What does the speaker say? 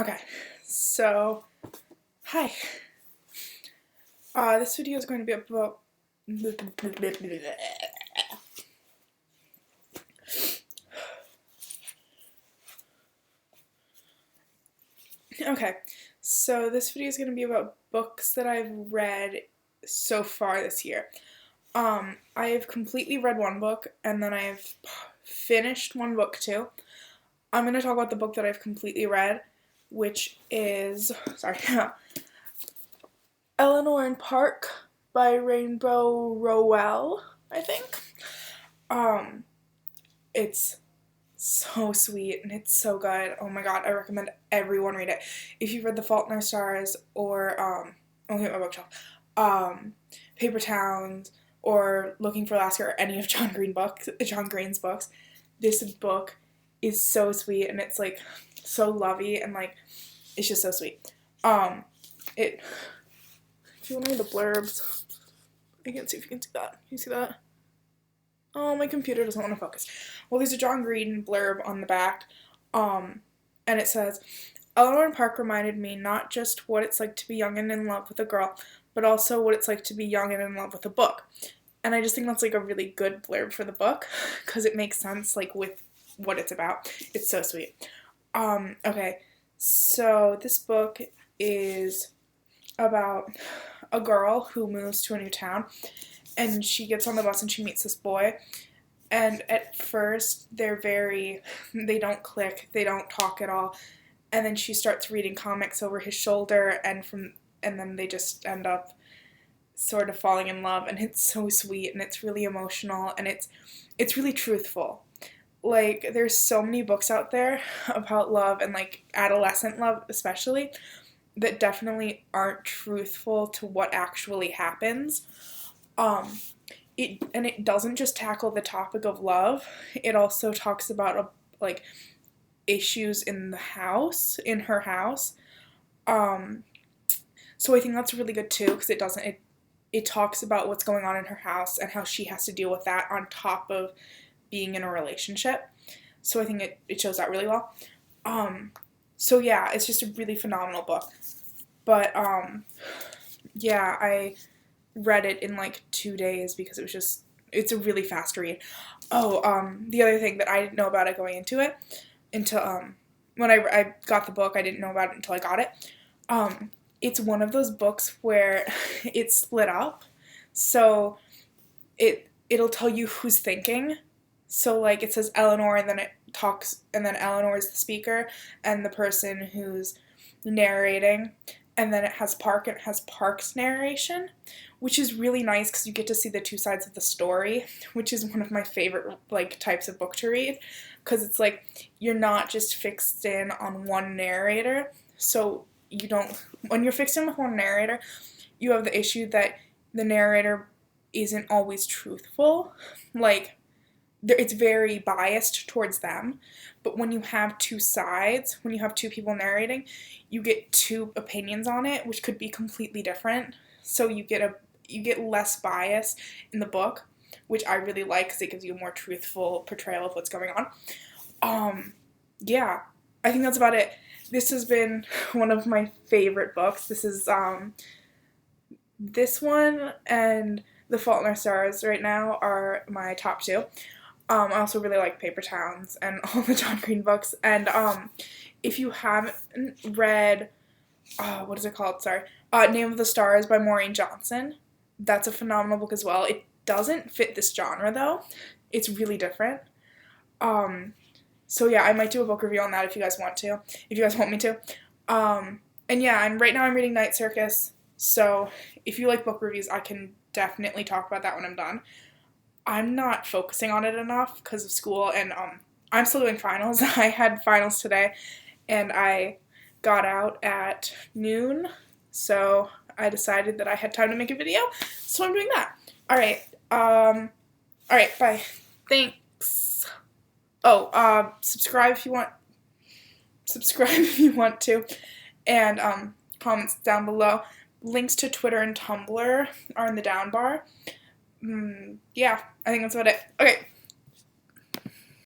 Okay, so, hi. This video is going to be about... Okay, so this video is going to be about books that I've read so far this year. I have completely read one book, and then I've finished one book too. I'm going to talk about the book that I've completely read, which is, Eleanor and Park by Rainbow Rowell, I think. It's so sweet and it's so good. Oh my god, I recommend everyone read it. If you've read The Fault in Our Stars or I'll get my bookshelf, Paper Towns or Looking for Alaska or any of John Green's books, this book is so sweet and it's like so lovey and like it's just so sweet. If you want to read the blurbs, I can't see if you can see that. Can you see that? Oh, my computer doesn't want to focus. Well, there's a John Green blurb on the back, and it says, Eleanor and Park reminded me not just what it's like to be young and in love with a girl, but also what it's like to be young and in love with a book. And I just think that's like a really good blurb for the book, because it makes sense like with what it's about. It's so sweet. Okay, so this book is about a girl who moves to a new town, and she gets on the bus and she meets this boy, and at first they don't click, they don't talk at all, and then she starts reading comics over his shoulder, and then they just end up sort of falling in love, and it's so sweet and it's really emotional and it's really truthful. Like, there's so many books out there about love and like adolescent love especially that definitely aren't truthful to what actually happens. It doesn't just tackle the topic of love. It also talks about like issues in her house. So I think that's really good too, because it talks about what's going on in her house and how she has to deal with that on top of being in a relationship. So I think it shows that really well. So yeah, it's just a really phenomenal book. But yeah, I read it in like 2 days because it's a really fast read. The other thing that I didn't know about it going into it, when I got the book, I didn't know about it until I got it. It's one of those books where it's split up, so it'll tell you who's thinking. So like it says Eleanor, and then it talks, and then Eleanor is the speaker and the person who's narrating, and then it has Park, and it has Park's narration, which is really nice because you get to see the two sides of the story, which is one of my favorite like types of book to read, because it's like you're not just fixed in on one narrator. So when you're fixed in with one narrator, you have the issue that the narrator isn't always truthful. Like, it's very biased towards them. But when you have two sides, when you have two people narrating, you get two opinions on it, which could be completely different. So you get less bias in the book, which I really like because it gives you a more truthful portrayal of what's going on. Yeah, I think that's about it. This has been one of my favorite books. This is this one and The Fault in Our Stars right now are my top two. I also really like Paper Towns and all the John Green books. And if you haven't read, what is it called? Sorry. Name of the Stars by Maureen Johnson. That's a phenomenal book as well. It doesn't fit this genre though. It's really different. So yeah, I might do a book review on that if you guys want me to. And yeah, right now I'm reading Night Circus. So if you like book reviews, I can definitely talk about that when I'm done. I'm not focusing on it enough because of school, and I'm still doing finals. I had finals today, and I got out at noon, so I decided that I had time to make a video, so I'm doing that. Alright, bye. Thanks. Subscribe if you want to, and comments down below. Links to Twitter and Tumblr are in the down bar. Yeah, I think that's about it. Okay.